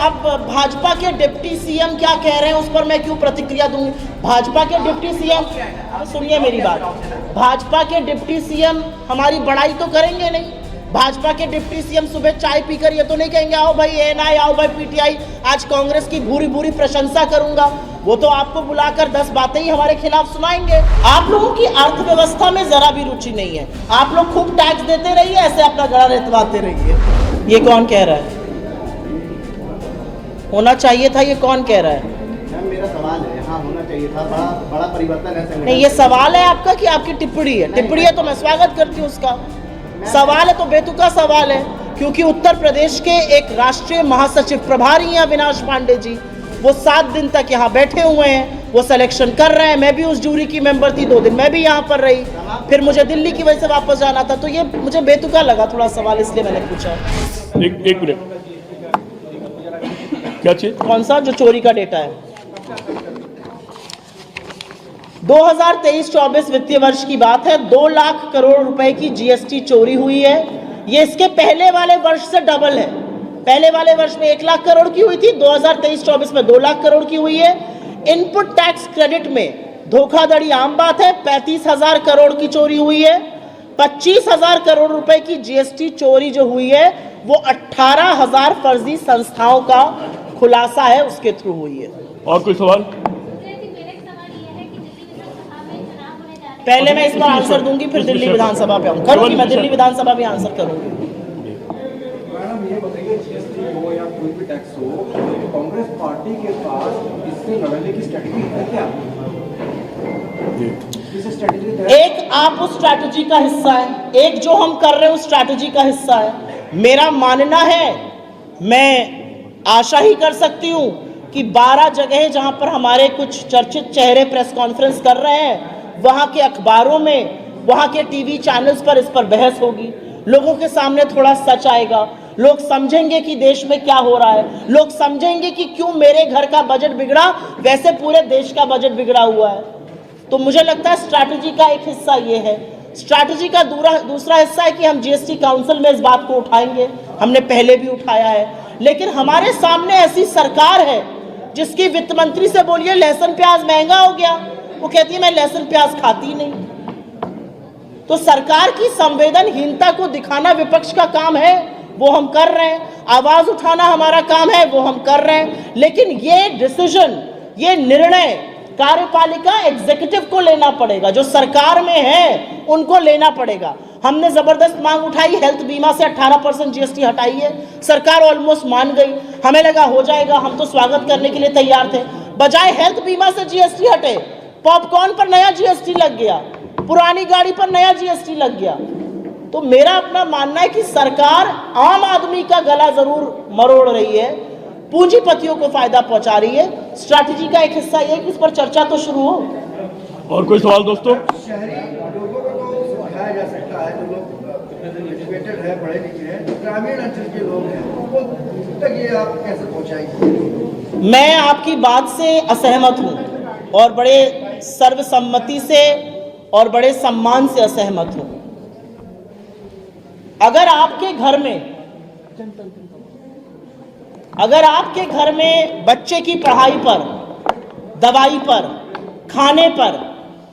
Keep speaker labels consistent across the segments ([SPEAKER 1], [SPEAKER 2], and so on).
[SPEAKER 1] अब भाजपा के deputy CM क्या कह रहे हैं उस पर मैं क्यों प्रतिक्रिया दूं? भाजपा के डिप्टी सीएम, सुनिए मेरी बात, भाजपा के डिप्टी सीएम हमारी बड़ाई तो करेंगे नहीं। भाजपा के डिप्टी सीएम सुबह चाय पीकर ये तो नहीं कहेंगे आओ भाई एएनआई, आओ भाई पीटीआई, आज कांग्रेस की भूरी भूरी प्रशंसा करूंगा। वो तो आपको बुलाकर 10 बातें ही हमारे खिलाफ सुनाएंगे। आप लोगों की अर्थव्यवस्था में जरा भी रुचि नहीं है। आप लोग खूब टैक्स देते रहिए, ऐसे अपना गला रेतवाते रहिए। ये कौन कह रहा है? होना चाहिए था, ये कौन कह रहा है?
[SPEAKER 2] मेरा सवाल है, हाँ होना चाहिए था, बड़ा परिवर्तन है।
[SPEAKER 1] नहीं, ये सवाल है आपका कि आपकी टिप्पणी है? टिप्पणी है तो मैं स्वागत करती हूँ उसका। सवाल है तो बेतुका सवाल है, क्योंकि उत्तर प्रदेश के एक राष्ट्रीय महासचिव प्रभारी हैं अविनाश पांडे जी, वो 7 दिन तक यहाँ बैठे हुए हैं, वो सिलेक्शन कर रहे हैं। मैं भी उस जूरी की मेंबर थी, 2 दिन मैं भी यहाँ पर रही, फिर मुझे दिल्ली की वजह से वापस जाना था, तो ये मुझे बेतुका लगा थोड़ा सवाल, इसलिए मैंने पूछा।
[SPEAKER 3] एक मिनट, क्या चीज?
[SPEAKER 1] कौन सा? जो चोरी का डेटा है। 2023-24 वित्तीय वर्ष की बात है, 2 लाख करोड़ रुपए की जीएसटी चोरी हुई है। ये इसके पहले वाले वर्ष से डबल है। पहले वाले वर्ष में 1 लाख करोड़ की हुई थी, 2023-24 में 2 लाख करोड़ की हुई है। इनपुट टैक्स क्रेडिट में धोखाधड़ी आम बात है, 35,000 करोड़ की चोरी हुई है। 25,000 करोड़ रुपए की जीएसटी चोरी जो हुई है वो 18,000 फर्जी संस्थाओं का खुलासा है, उसके थ्रू हुई है।
[SPEAKER 3] और कोई सवाल?
[SPEAKER 1] पहले मैं इस पर आंसर दूंगी, फिर दिल्ली विधानसभा पे आऊंगी, मैं दिल्ली विधानसभा भी आंसर करूंगी।
[SPEAKER 4] मैडम ये बताइए, जीएसटी हो या कोई भी टैक्स हो, तो कांग्रेस पार्टी के पास इससे लड़ने की स्ट्रेटजी है क्या? इस स्ट्रेटजी के तहत
[SPEAKER 1] एक आप उस स्ट्रैटेजी का हिस्सा है, एक जो हम कर रहे हैं उस स्ट्रैटेजी का हिस्सा है। मेरा मानना है, मैं आशा ही कर सकती हूं कि 12 जगह जहां पर हमारे कुछ चर्चित चेहरे प्रेस कॉन्फ्रेंस कर रहे हैं, वहां के अखबारों में, वहां के टीवी चैनल्स पर इस पर बहस होगी। लोगों के सामने थोड़ा सच आएगा, लोग समझेंगे कि देश में क्या हो रहा है, लोग समझेंगे कि क्यों मेरे घर का बजट बिगड़ा वैसे पूरे देश का बजट बिगड़ा हुआ है। तो मुझे लगता है स्ट्रैटेजी का एक हिस्सा ये है। स्ट्रैटेजी का दूसरा हिस्सा है कि हम जीएसटी काउंसिल में इस बात को उठाएंगे, हमने पहले भी उठाया है। लेकिन हमारे सामने ऐसी सरकार है जिसकी वित्त मंत्री से बोलिए लहसुन प्याज महंगा हो गया, वो कहती है मैं लहसुन प्याज खाती नहीं। तो सरकार की संवेदनहीनता को दिखाना विपक्ष का काम है, वो हम कर रहे हैं। आवाज उठाना हमारा काम है, वो हम कर रहे हैं। लेकिन ये डिसीजन, ये निर्णय कार्यपालिका एग्जीक्यूटिव को लेना पड़ेगा, जो सरकार में है उनको लेना पड़ेगा। हमने जबरदस्त मांग उठाई, हेल्थ बीमा से 18% जीएसटी हटाई है, सरकार ऑलमोस्ट मान गई। हमें लगा हो जाएगा, हम तो स्वागत करने के लिए तैयार थे। बजाय हेल्थ बीमा से जीएसटी हटे, पॉपकॉर्न पर नया जीएसटी लग गया, पुरानी गाड़ी पर नया जीएसटी लग गया। तो मेरा अपना मानना है कि सरकार आम आदमी का गला जरूर मरोड़ रही है, पूंजीपतियों को फायदा पहुंचा रही है। स्ट्रैटेजी का एक हिस्सा ये कि इस पर चर्चा तो शुरू हो।
[SPEAKER 3] और कोई सवाल दोस्तों?
[SPEAKER 4] शहरी लोगों को तो समझाया जा सकता है, जो लोग एजुकेटेड है, पढ़े लिखे हैं, जो ग्रामीण अंचल के लोग हैं, उनको तक ये आप कैसे पहुंचाएंगे?
[SPEAKER 1] मैं आपकी बात से असहमत हूं और बड़े सर्वसम्मति से और बड़े सम्मान से असहमत हूं। अगर आपके घर में बच्चे की पढ़ाई पर, दवाई पर, खाने पर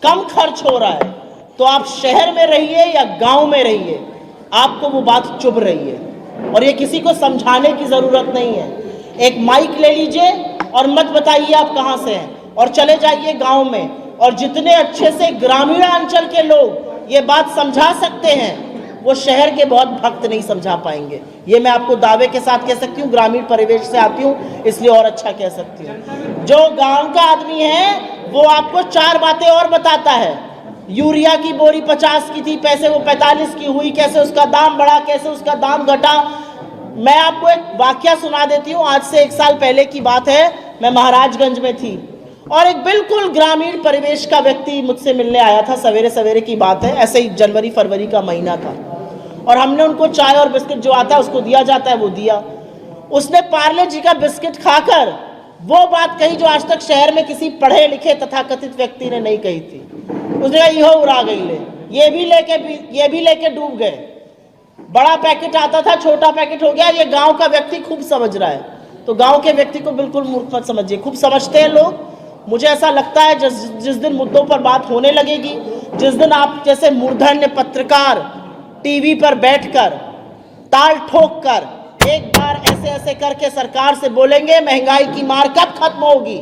[SPEAKER 1] कम खर्च हो रहा है, तो आप शहर में रहिए या गांव में रहिए, आपको वो बात चुभ रही है और ये किसी को समझाने की जरूरत नहीं है। एक माइक ले लीजिए और मत बताइए आप कहां से हैं और चले जाइए गांव में, और जितने अच्छे से ग्रामीण अंचल के लोग ये बात समझा सकते हैं, वो शहर के बहुत भक्त नहीं समझा पाएंगे। ये मैं आपको दावे के साथ कह सकती हूँ, ग्रामीण परिवेश से आती हूँ इसलिए और अच्छा कह सकती हूँ। जो गांव का आदमी है वो आपको 4 बातें और बताता है। यूरिया की बोरी 50 की थी, पैसे वो 45 की हुई, कैसे उसका दाम बढ़ा, कैसे उसका दाम घटा। मैं आपको एक वाकया सुना देती हूँ। आज से 1 साल पहले की बात है, मैं महाराजगंज में थी और एक बिल्कुल ग्रामीण परिवेश का व्यक्ति मुझसे मिलने आया था। सवेरे सवेरे की बात है, ऐसे ही जनवरी फरवरी का महीना था, और हमने उनको चाय और बिस्किट जो आता है उसको दिया जाता है वो दिया। उसने पार्ले जी का बिस्किट खाकर वो बात कही जो आज तक शहर में किसी पढ़े लिखे तथाकथित व्यक्ति ने नहीं कही थी। उसने कहा इहो उड़ा गई ले, ये भी लेके डूब गए। बड़ा पैकेट आता था, छोटा पैकेट हो गया। ये गांव का व्यक्ति खूब समझ रहा है। तो गांव के व्यक्ति को बिल्कुल मूर्ख मत समझिए, खूब समझते हैं लोग। मुझे ऐसा लगता है जिस दिन मुद्दों पर बात होने लगेगी, जिस दिन आप जैसे मूर्धन्य पत्रकार टीवी पर बैठकर ताल ठोक कर एक बार ऐसे ऐसे करके सरकार से बोलेंगे महंगाई की मार कब खत्म होगी,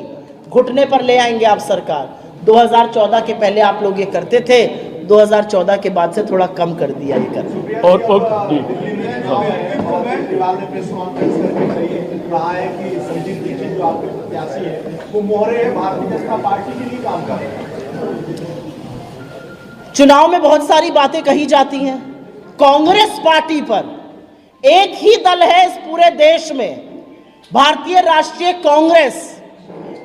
[SPEAKER 1] घुटने पर ले आएंगे आप सरकार। 2014 के पहले आप लोग ये करते थे, 2014 के बाद से थोड़ा कम कर दिया ये कर।
[SPEAKER 3] और जी
[SPEAKER 2] केजरीवाल ने प्रेस कॉन्फ्रेंस करके कहा है कि संजीव दीक्षित जो आपके प्रत्याशी है वो मोहरे है भारतीय जनता पार्टी के लिए काम कर रहे हैं।
[SPEAKER 1] चुनाव में बहुत सारी बातें कही जाती हैं। कांग्रेस पार्टी पर एक ही दल है इस पूरे देश में, भारतीय राष्ट्रीय कांग्रेस,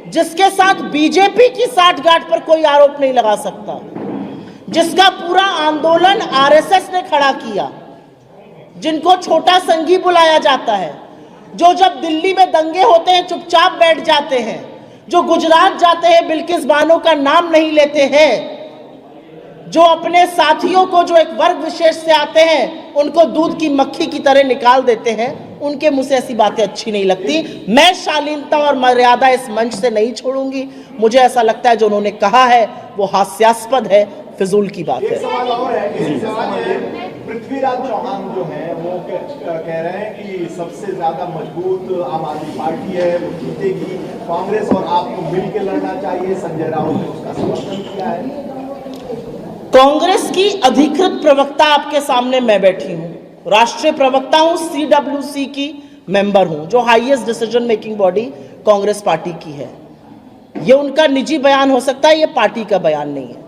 [SPEAKER 1] जिसके साथ बीजेपी की साठगांठ पर कोई आरोप नहीं लगा सकता, जिसका पूरा आंदोलन आरएसएस ने खड़ा किया, जिनको छोटा संघी बुलाया जाता है, जो जब दिल्ली में दंगे होते हैं चुपचाप बैठ जाते हैं, जो गुजरात जाते हैं बिल्किस बानो का नाम नहीं लेते हैं, जो अपने साथियों को जो एक वर्ग विशेष से आते हैं उनको दूध की मक्खी की तरह निकाल देते हैं, उनके मुंह से ऐसी बातें अच्छी नहीं लगती। मैं शालीनता और मर्यादा इस मंच से नहीं छोड़ूंगी। मुझे ऐसा लगता है जो उन्होंने कहा है वो हास्यास्पद है, फिजूल की बात है।
[SPEAKER 2] एक सवाल और है, पृथ्वीराज चौहान जो है वो कह रहे हैं कि सबसे ज्यादा मजबूत आम आदमी पार्टी है, वो जीतेगी, कांग्रेस और आपको मिल के लड़ना चाहिए। संजय राउत ने उसका समर्थन किया है।
[SPEAKER 1] कांग्रेस की अधिकृत प्रवक्ता आपके सामने मैं बैठी हूं, राष्ट्रीय प्रवक्ता हूं, CWC की मेंबर हूं, जो highest decision making body Congress party की है। ये उनका निजी बयान हो सकता है, ये पार्टी का बयान नहीं है।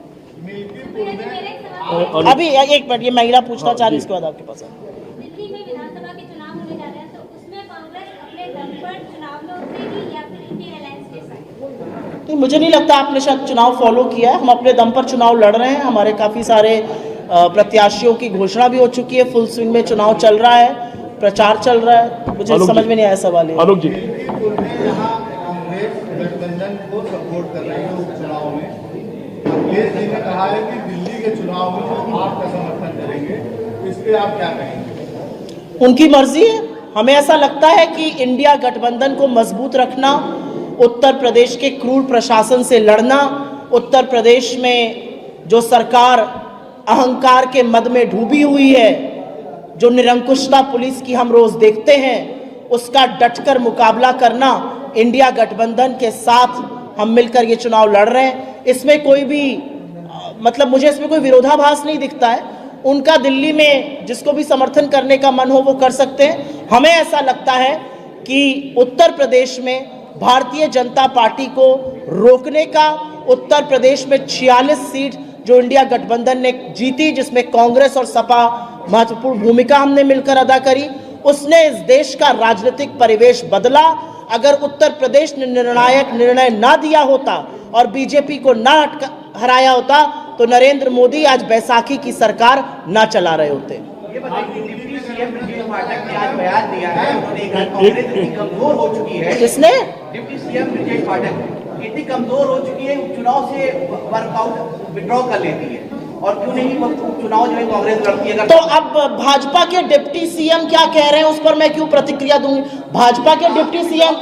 [SPEAKER 1] अभी एक मिनट, ये महिला पूछना चाह रही है, इसके बाद आपके पास
[SPEAKER 5] दिल्ली में विधानसभा के चुनाव होने जा रहे हैं, तो उसमें कांग्रेस अपने दम पर चुनाव में उतरेगी या फिर इंडिया अलायंस के साथ?
[SPEAKER 1] नहीं, मुझे नहीं लगता। आपने शायद चुनाव फॉलो किया है। हम अपने दम पर चुनाव लड़ रहे हैं। हमारे काफी सारे प्रत्याशियों की घोषणा भी हो चुकी है, फुल स्विंग में चुनाव चल रहा है, प्रचार चल रहा है। मुझे समझ में नहीं आया सवाल।
[SPEAKER 3] आलोक जी,
[SPEAKER 2] गठबंधन को सपोर्ट कर रहे हैं उपचुनाव में। अखिलेश जी ने कहा है कि दिल्ली के चुनाव में वो आपका समर्थन करेंगे, इस पे आप क्या कहेंगे?
[SPEAKER 1] उनकी मर्जी है। हमें ऐसा लगता है कि इंडिया गठबंधन को मजबूत रखना, उत्तर प्रदेश के क्रूर प्रशासन से लड़ना, उत्तर प्रदेश में जो सरकार अहंकार के मद में डूबी हुई है, जो निरंकुशता पुलिस की हम रोज देखते हैं, उसका डटकर मुकाबला करना, इंडिया गठबंधन के साथ हम मिलकर ये चुनाव लड़ रहे हैं। इसमें कोई भी मतलब मुझे इसमें कोई विरोधाभास नहीं दिखता है। उनका दिल्ली में जिसको भी समर्थन करने का मन हो वो कर सकते हैं। हमें ऐसा लगता है कि उत्तर प्रदेश में भारतीय जनता पार्टी को रोकने का, उत्तर प्रदेश में 46 सीट जो इंडिया गठबंधन ने जीती, जिसमें कांग्रेस और सपा महत्वपूर्ण भूमिका हमने मिलकर अदा करी, उसने इस देश का राजनीतिक परिवेश बदला। अगर उत्तर प्रदेश ने निर्णायक निर्णय ना दिया होता और बीजेपी को ना हराया होता तो नरेंद्र मोदी आज बैसाखी की सरकार ना चला रहे होते।
[SPEAKER 6] ये बताइए, डिप्टी सीएम ब्रजेश पाठक ने आज बयान दिया है, उन्होंने कहा कांग्रेस इतनी कमजोर हो चुकी है।
[SPEAKER 1] किसने?
[SPEAKER 6] डिप्टी सीएम ब्रजेश पाठक इतनी कमजोर हो चुकी है, चुनाव से वर्कआउट विड्रॉ कर लेती है, और क्यों नहीं वो चुनाव जो है कांग्रेस लड़ती है।
[SPEAKER 1] तो अब भाजपा के डिप्टी सीएम क्या कह रहे हैं उस पर मैं क्यों प्रतिक्रिया दूंगी? भाजपा के डिप्टी सीएम,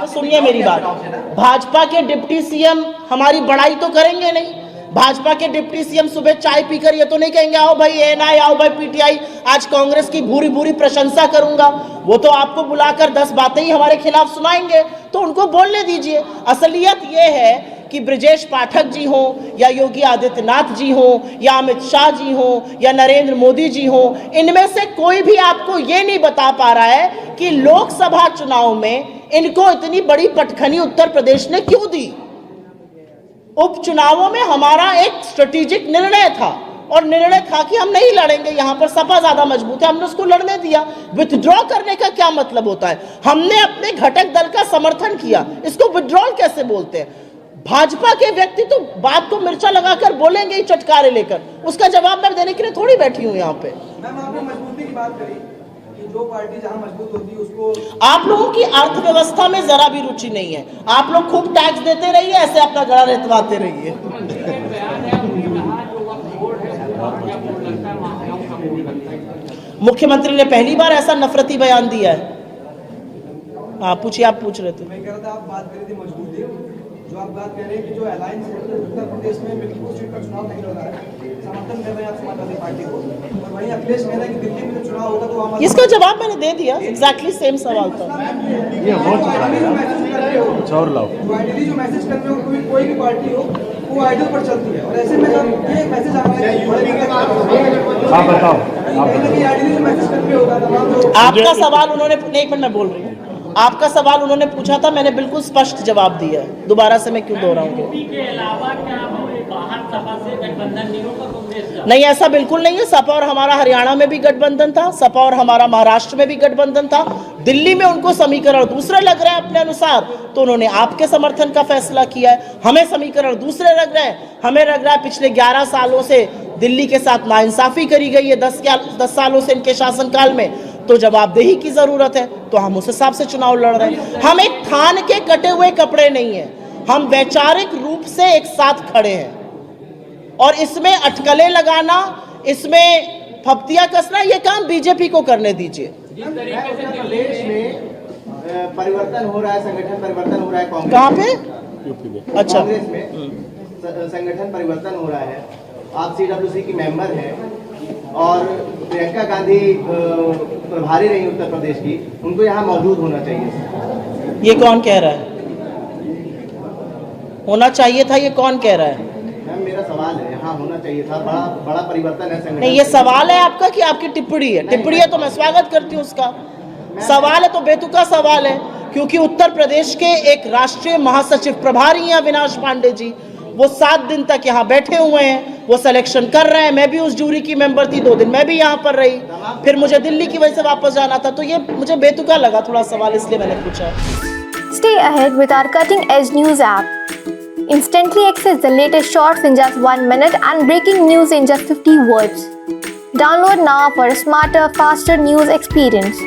[SPEAKER 1] सुनिए मेरी बात, भाजपा के डिप्टी सीएम हमारी बड़ाई तो करेंगे नहीं। भाजपा के डिप्टी सीएम सुबह चाय पीकर ये तो नहीं कहेंगे आओ भाई एनआई, आओ भाई पीटीआई, आज कांग्रेस की भूरी भूरी प्रशंसा करूंगा। वो तो आपको बुलाकर 10 बातें ही हमारे खिलाफ सुनाएंगे, तो उनको बोलने दीजिए। असलियत ये है कि ब्रजेश पाठक जी हो या योगी आदित्यनाथ जी हो या अमित शाह जी हो या नरेंद्र मोदी जी हो, इनमें से कोई भी आपको ये नहीं बता पा रहा है कि लोकसभा चुनाव में इनको इतनी बड़ी पटखनी उत्तर प्रदेश ने क्यों दी। उपचुनावों में हमारा एक स्ट्रेटेजिक निर्णय था, और निर्णय था कि हम नहीं लड़ेंगे, यहां पर सपा ज्यादा मजबूत है, हमने उसको लड़ने दिया। विथड्रॉ करने का क्या मतलब होता है? हमने अपने घटक दल का समर्थन किया, इसको विथड्रॉल कैसे बोलते हैं? भाजपा के व्यक्ति तो बात को मिर्चा लगाकर बोलेंगे ही चटकारे लेकर, उसका जवाब मैं देने के लिए थोड़ी बैठी हूं यहाँ पे।
[SPEAKER 7] मैम, आपने मजबूती की बात करी कि जो पार्टी जहां मजबूत होती है उसको।
[SPEAKER 1] आप लोगों की अर्थव्यवस्था में जरा भी रुचि नहीं है। आप लोग खूब टैक्स देते रहिए, ऐसे अपना गला रेतवाते रहिए। मुख्यमंत्री ने पहली बार ऐसा नफरती बयान दिया है। हाँ पूछिए, आप पूछ रहे थे।
[SPEAKER 7] मैं कह रहा था, आप बात कर रहे थे मजबूती की। जो आप बात कर रहे हैं कि जो अलायंस उत्तर प्रदेश में मिल्कीपुर सीट पर चुनाव नहीं लड़ा है, समर्थन कर रहे हैं आप समाजवादी पार्टी को, और वहीं अखिलेश कह रहे हैं कि दिल्ली में जो चुनाव होगा तो वहाँ
[SPEAKER 1] इसका जवाब मैंने दे दिया, एग्जैक्टली सेम सवाल था।
[SPEAKER 3] और लाओ।
[SPEAKER 7] जो आइडियली जो मैसेज करते हो, कोई भी पार्टी हो वो आइडियल पर चलती है, और ऐसे में जब ये मैसेज
[SPEAKER 3] आप बताओ,
[SPEAKER 7] आइडियली जो मैसेज करते होगा तमाम लोग।
[SPEAKER 1] आपका सवाल उन्होंने, एक मिनट मैं बोल रही हूँ, आपका सवाल उन्होंने पूछा था, मैंने बिल्कुल स्पष्ट जवाब दिया है, दोबारा से मैं क्यों दोहराऊंगी?
[SPEAKER 8] यूपी के अलावा क्या बाहर सपा से गठबंधन नहीं होगा कांग्रेस का?
[SPEAKER 1] नहीं, ऐसा बिल्कुल नहीं है। सपा और हमारा हरियाणा में भी गठबंधन था, सपा और हमारा महाराष्ट्र में भी गठबंधन था। दिल्ली में उनको समीकरण दूसरे लग रहे हैं अपने अनुसार, तो उन्होंने आपके समर्थन का फैसला किया है। हमें समीकरण दूसरे लग रहे हैं, हमें लग रहा है पिछले 11 सालों से दिल्ली के साथ नाइंसाफी करी गई है, 10 सालों से इनके शासनकाल में, तो जवाबदेही की जरूरत है, तो हम उस हिसाब से चुनाव लड़ रहे हैं। हम एक थान के कटे हुए कपड़े नहीं है, हम वैचारिक रूप से एक साथ खड़े हैं, और इसमें अटकलें लगाना, इसमें फप्तियां कसना, ये काम बीजेपी को करने दीजिए।
[SPEAKER 6] उत्तर प्रदेश में परिवर्तन हो रहा है, संगठन परिवर्तन हो रहा है कांग्रेस।
[SPEAKER 1] कहाँ पे? अच्छा,
[SPEAKER 6] कांग्रेस में संगठन परिवर्तन हो रहा है। आप CWC की मेंबर हैं और प्रियंका गांधी प्रभारी रही उत्तर प्रदेश की, उनको यहाँ मौजूद होना चाहिए।
[SPEAKER 1] ये कौन कह रहा है? होना चाहिए था, ये कौन कह रहा है?
[SPEAKER 6] मैम मेरा सवाल है, यहाँ होना चाहिए था, बड़ा परिवर्तन है संगठन।
[SPEAKER 1] नहीं, ये सवाल है आपका कि आपकी टिप्पणी है? टिप्पणी है तो मैं स्वागत करती हूँ उसका। सवाल है तो बेतुका सवाल है, क्योंकि उत्तर प्रदेश के एक राष्ट्रीय महासचिव प्रभारी हैं अविनाश पांडे जी, वो 7 दिन तक यहाँ बैठे हुए हैं, वो सिलेक्शन कर रहे हैं। मैं भी उस जूरी की मेंबर थी, 2 दिन मैं भी यहाँ पर रही, फिर मुझे दिल्ली की वजह से वापस जाना था, तो ये मुझे बेतुका लगा थोड़ा सवाल, इसलिए मैंने पूछा।
[SPEAKER 9] Stay ahead with our cutting edge news app. Instantly access the latest shorts in just 1 minute and breaking news in just 50 words. Download now for a smarter, faster news experience.